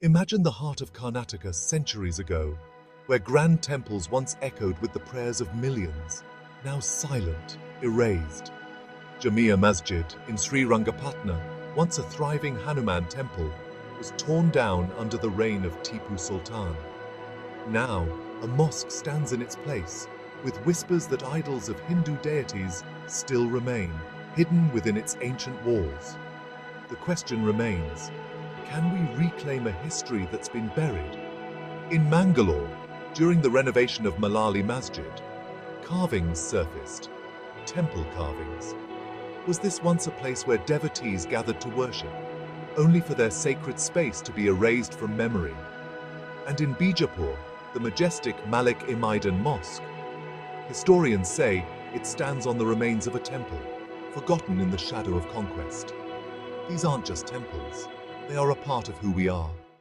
Imagine the heart of Karnataka centuries ago, where grand temples once echoed with the prayers of millions, now silent, erased. Jamia Masjid in Sri Rangapatna, once a thriving Hanuman temple, was torn down under the reign of Tipu Sultan. Now, a mosque stands in its place, with whispers that idols of Hindu deities still remain, hidden within its ancient walls. The question remains, can we reclaim a history that's been buried? In Mangalore, during the renovation of Malali Masjid, carvings surfaced, temple carvings. Was this once a place where devotees gathered to worship, only for their sacred space to be erased from memory? And in Bijapur, the majestic Malik-e-Maidan Mosque, historians say it stands on the remains of a temple, forgotten in the shadow of conquest. These aren't just temples, they are a part of who we are.